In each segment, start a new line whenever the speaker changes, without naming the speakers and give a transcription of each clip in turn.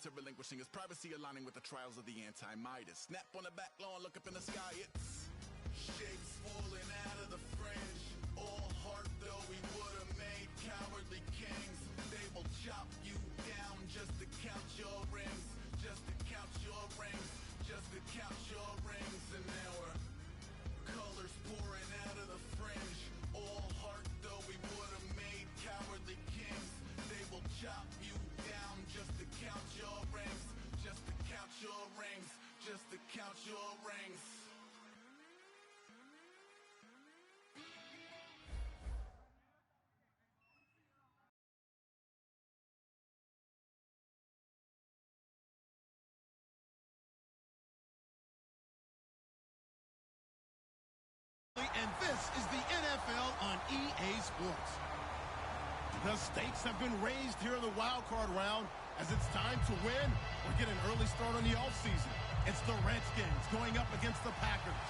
to relinquishing his privacy, aligning with the trials of the anti-Midas. Snap on the back lawn, look up in the sky, it's shapes falling out of the fringe. All heart though we would have made cowardly kings. They will chop you down just to count your rings, just to count your rings, just to count your rings. And now we're colors pouring out of the fringe. All heart though we would have made cowardly kings. They will chop you down just to count your rings, just to count your rings, just to count your rings.
And this is the NFL on EA Sports. The stakes have been raised here in the wild card round as it's time to win or get an early start on the offseason. It's the Redskins going up against the Packers.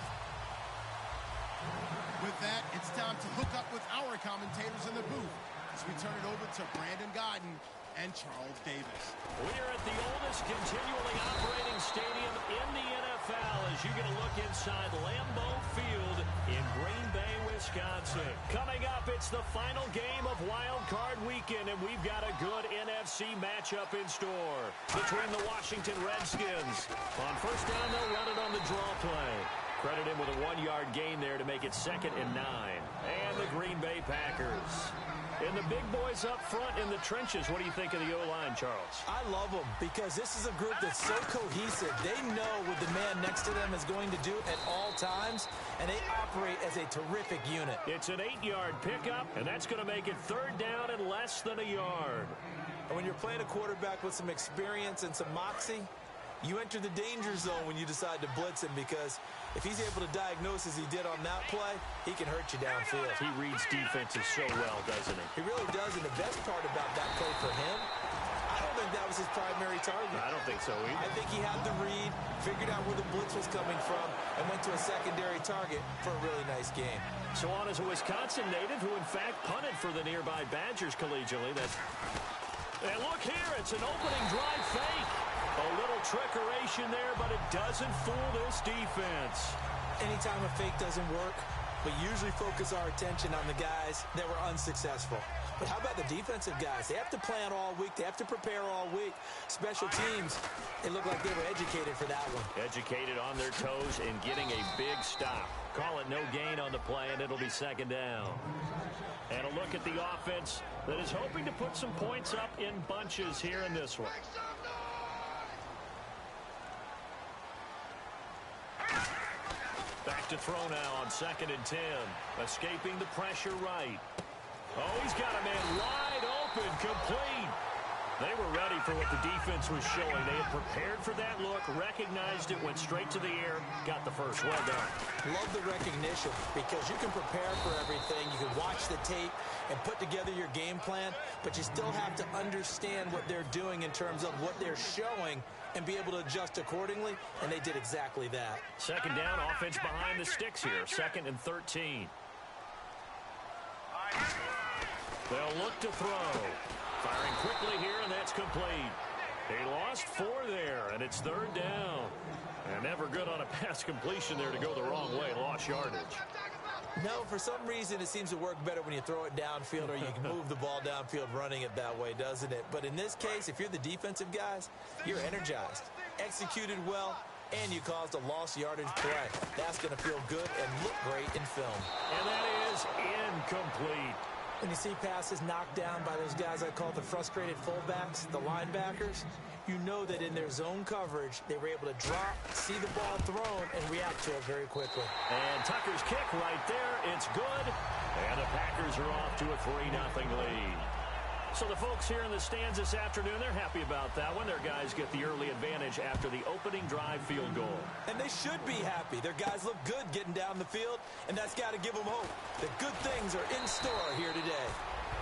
With that, it's time to hook up with our commentators in the booth as we turn it over to Brandon Godden and Charles Davis.
We are at the oldest continually operating stadium in the NFL as you get a look inside Lambeau Field in Green Bay, Wisconsin. Coming up, it's the final game of Wild Card Weekend, and we've got a good NFC matchup in store between the Washington Redskins. On first down, they'll run it on the draw play. Credit him with a 1-yard gain there to make it 2nd and 9. And the Green Bay Packers. And the big boys up front in the trenches. What do you think of the O-line, Charles?
I love them because this is a group that's so cohesive. They know what the man next to them is going to do at all times, and they operate as a terrific unit.
It's an 8-yard pickup, and that's going to make it 3rd down and less than a yard.
And when you're playing a quarterback with some experience and some moxie, you enter the danger zone when you decide to blitz him because if he's able to diagnose as he did on that play, he can hurt you downfield.
He reads defenses so well, doesn't he?
He really does, and the best part about that play for him, I don't think that was his primary target.
I don't think so either.
I think he had the read, figured out where the blitz was coming from, and went to a secondary target for a really nice game.
So on is a Wisconsin native who, in fact, punted for the nearby Badgers collegially. And look here, it's an opening drive fake. A little trickeration there, but it doesn't fool this defense.
Anytime a fake doesn't work, we usually focus our attention on the guys that were unsuccessful. But how about the defensive guys? They have to plan all week. They have to prepare all week. Special teams, they look like they were educated for that one.
Educated on their toes and getting a big stop. Call it no gain on the play, and it'll be 2nd down. And a look at the offense that is hoping to put some points up in bunches here in this one. Back to throw now on 2nd and 10. Escaping the pressure right. Oh, he's got a man wide open, complete. They were ready for what the defense was showing. They had prepared for that look, recognized it, went straight to the air, got the first. Well done.
Love the recognition because you can prepare for everything. You can watch the tape and put together your game plan, but you still have to understand what they're doing in terms of what they're showing and be able to adjust accordingly, and they did exactly that.
2nd down, offense behind the sticks here, 2nd and 13. They'll look to throw. Firing quickly here, and that's complete. They lost 4 there, and it's 3rd down. And never good on a pass completion there to go the wrong way. Lost yardage.
No, for some reason it seems to work better when you throw it downfield or you can move the ball downfield running it that way, doesn't it? But in this case, if you're the defensive guys, you're energized, executed well, and you caused a lost yardage play. That's going to feel good and look great in film.
And that is incomplete.
When you see passes knocked down by those guys I call the frustrated fullbacks, the linebackers, you know that in their zone coverage, they were able to drop, see the ball thrown, and react to it very quickly.
And Tucker's kick right there. It's good. And the Packers are off to a 3-0 lead. So the folks here in the stands this afternoon, they're happy about that one. Their guys get the early advantage after the opening drive field goal.
And they should be happy. Their guys look good getting down the field, and that's got to give them hope that good things are in store here today.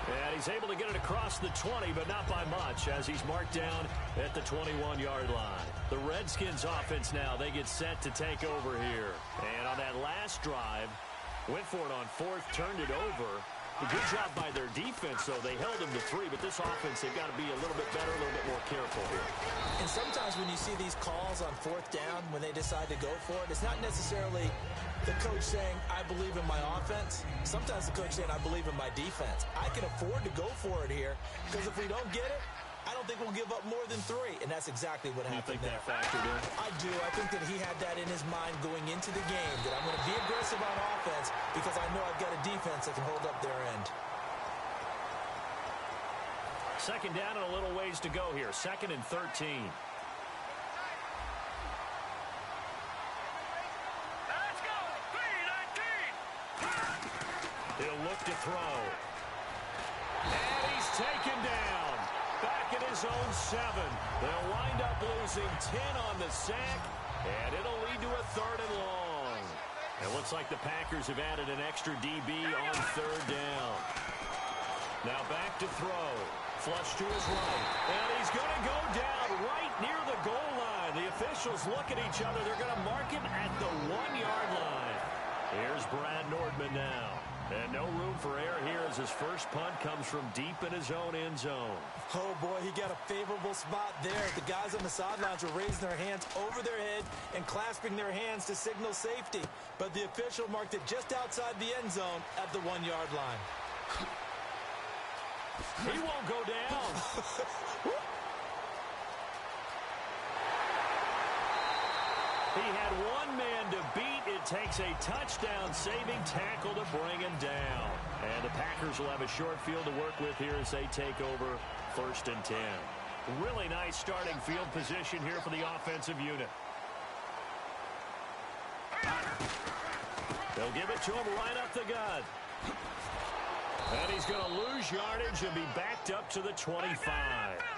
And he's able to get it across the 20, but not by much, as he's marked down at the 21-yard line. The Redskins offense now, they get set to take over here. And on that last drive, went for it on 4th, turned it over. A good job by their defense, though. They held them to 3, but this offense, they've got to be a little bit better, a little bit more careful here.
And sometimes when you see these calls on 4th down, when they decide to go for it, it's not necessarily the coach saying, I believe in my offense. Sometimes the coach saying, I believe in my defense. I can afford to go for it here, because if we don't get it, I don't think we'll give up more than 3, and that's exactly what happened there.
You think that factored in?
I do. I think that he had that in his mind going into the game, that I'm going to be aggressive on offense because I know I've got a defense that can hold up their end.
Second down and a little ways to go here. 2nd and 13.
Let's go! 3-19!
He'll look to throw. And he's taken down. Back at his own 7. They'll wind up losing 10 on the sack, and it'll lead to a 3rd and long. It looks like the Packers have added an extra DB on 3rd down. Now back to throw. Flush to his right. And he's going to go down right near the goal line. The officials look at each other. They're going to mark him at the 1-yard line. Here's Brad Nordman now. And no room for error here as his first punt comes from deep in his own end zone.
Oh, boy, he got a favorable spot there. The guys on the sidelines were raising their hands over their head and clasping their hands to signal safety. But the official marked it just outside the end zone at the 1-yard line.
He won't go down. He had one man to beat. It takes a touchdown-saving tackle to bring him down. And the Packers will have a short field to work with here as they take over 1st and 10. Really nice starting field position here for the offensive unit. They'll give it to him right up the gut. And he's going to lose yardage and be backed up to the 25.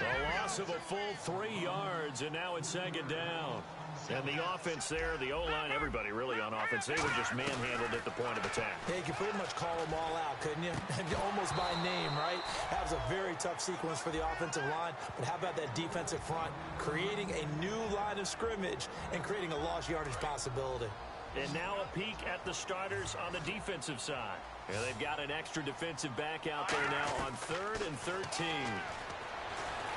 A loss of a full 3 yards, and now it's 2nd down. And the offense there, the O-line, everybody really on offense, they were just manhandled at the point of attack.
Yeah, you could pretty much call them all out, couldn't you? Almost by name, right? That was a very tough sequence for the offensive line. But how about that defensive front creating a new line of scrimmage and creating a lost yardage possibility?
And now a peek at the starters on the defensive side. Yeah, they've got an extra defensive back out there now on 3rd and 13.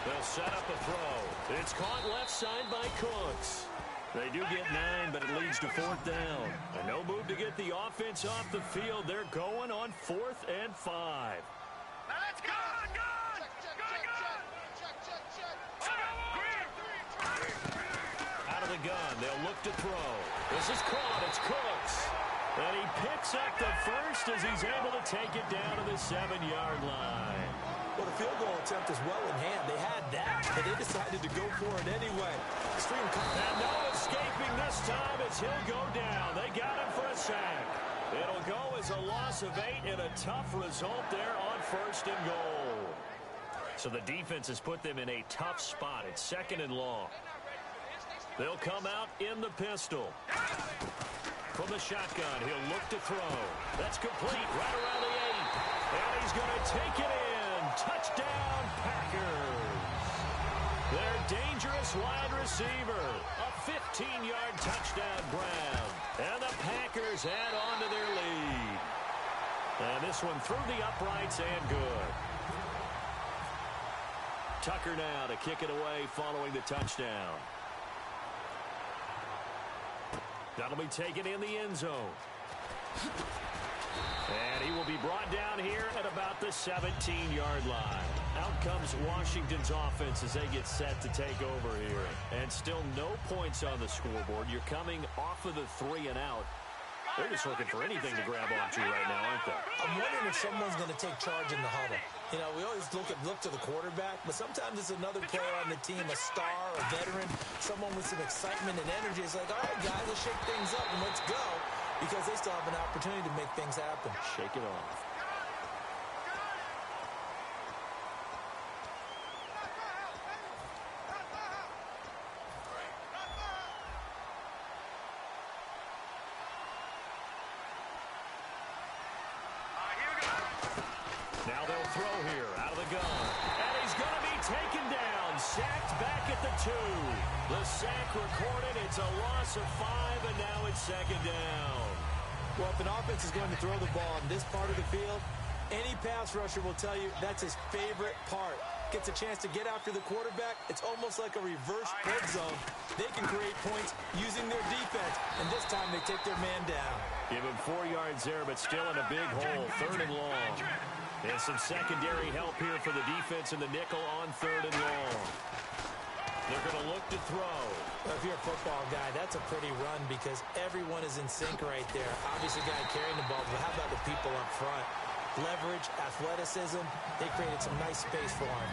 They'll set up a throw. It's caught left side by Cooks. They do get 9, but it leads to 4th down. And no move to get the offense off the field. They're going on 4th and 5.
Let's go!
Out of the gun, they'll look to throw. This is caught. It's Cooks. And he picks up the first as he's able to take it down to the 7-yard line.
Well, the field goal attempt is well in hand. They had that, but they decided to go for it anyway. Extreme
and no escaping this time as he'll go down. They got him for a sack. It'll go as a loss of 8 and a tough result there on 1st and goal. So the defense has put them in a tough spot. It's 2nd and long. They'll come out in the pistol. From the shotgun, he'll look to throw. That's complete right around the 8. And he's going to take it in. Touchdown, Packers. Their dangerous wide receiver. A 15-yard touchdown grab. And the Packers add on to their lead. And this one through the uprights and good. Tucker now to kick it away following the touchdown. That'll be taken in the end zone. And he will be brought down here at about the 17-yard line. Out comes Washington's offense as they get set to take over here. And still no points on the scoreboard. You're coming off of the 3 and out. They're just looking for anything to grab onto right now, aren't they?
I'm wondering if someone's going to take charge in the huddle. You know, we always look to the quarterback, but sometimes it's another player on the team, a star, a veteran, someone with some excitement and energy. It's like, all right, guys, let's shake things up and let's go, because they still have an opportunity to make things happen.
Shake it off. Now they'll throw here out of the gun. And he's going to be taken down. Sacked back at the 2. The sack recorded. It's a loss of 5, and now it's 2nd down.
Well, if an offense is going to throw the ball in this part of the field, Any pass rusher will tell you that's his favorite part. Gets a chance to get after the quarterback. It's almost like a reverse red zone. They can create points using their defense, and this time they take their man down.
Give him 4 yards there, but still in a big hole. 3rd and long. And some secondary help here for the defense in the nickel on 3rd and long. They're going to look to throw.
Well, if you're a football guy, that's a pretty run because everyone is in sync right there. Obviously, guy carrying the ball, but how about the people up front? Leverage, athleticism, they created some nice space for him.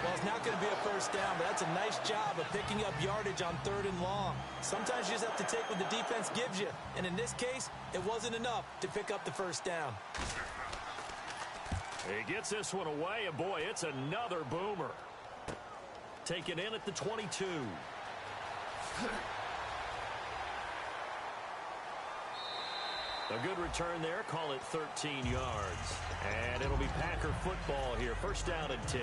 Well, it's not going to be a first down, but that's a nice job of picking up yardage on 3rd and long. Sometimes you just have to take what the defense gives you, and in this case, it wasn't enough to pick up the first down.
He gets this one away, and boy, it's another boomer. Taken in at the 22. A good return there. Call it 13 yards. And it'll be Packer football here. 1st down and 10.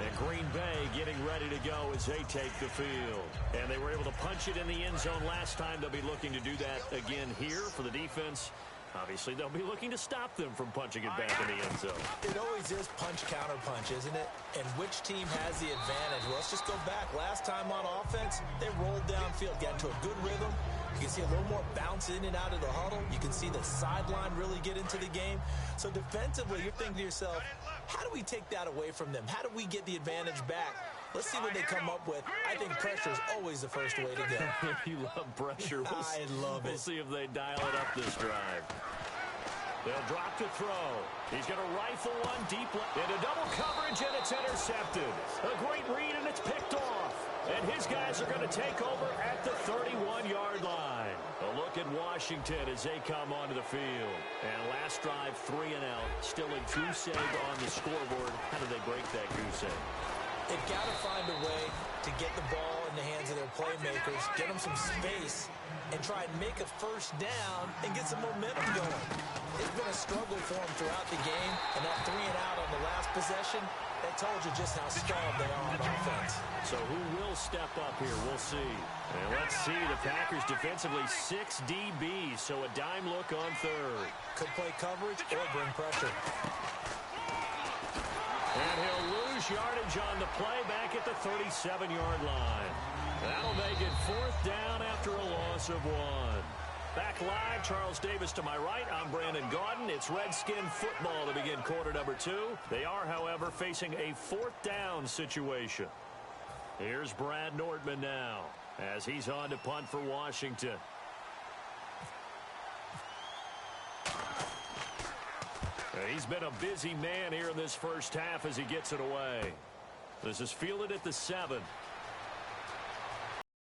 And Green Bay getting ready to go as they take the field. And they were able to punch it in the end zone last time. They'll be looking to do that again here for the defense. Obviously, they'll be looking to stop them from punching it back in the end zone.
It always is punch-counter-punch, isn't it? And which team has the advantage? Well, let's just go back. Last time on offense, they rolled downfield, got into a good rhythm. You can see a little more bounce in and out of the huddle. You can see the sideline really get into the game. So defensively, you're thinking to yourself, how do we take that away from them? How do we get the advantage back? Let's see what they come up with. I think pressure is always the first way to go.
You love pressure.
I love it.
We'll see if they dial it up this drive. They'll drop to throw. He's going to rifle one deep into double coverage, and it's intercepted. A great read, and it's picked off. And his guys are going to take over at the 31-yard line. A look at Washington as they come onto the field. And last drive, 3 and out. Still a goose egg on the scoreboard. How do they break that goose egg?
They've got to find a way to get the ball in the hands of their playmakers, get them some space, and try and make a first down and get some momentum going. It's been a struggle for them throughout the game, and that 3 and out on the last possession, that told you just how starved they are on offense.
So who will step up here? We'll see. And let's see, the Packers defensively 6 DBs, so a dime look on 3rd.
Could play coverage or bring pressure.
And he'll lose yardage on the play back at the 37-yard line. That'll make it 4th down after a loss of 1. Back live, Charles Davis to my right. I'm Brandon Gaudin. It's Redskin football to begin quarter number 2. They are, however, facing a 4th down situation. Here's Brad Nordman now as he's on to punt for Washington. He's been a busy man here in this first half as he gets it away. This is fielded at the 7.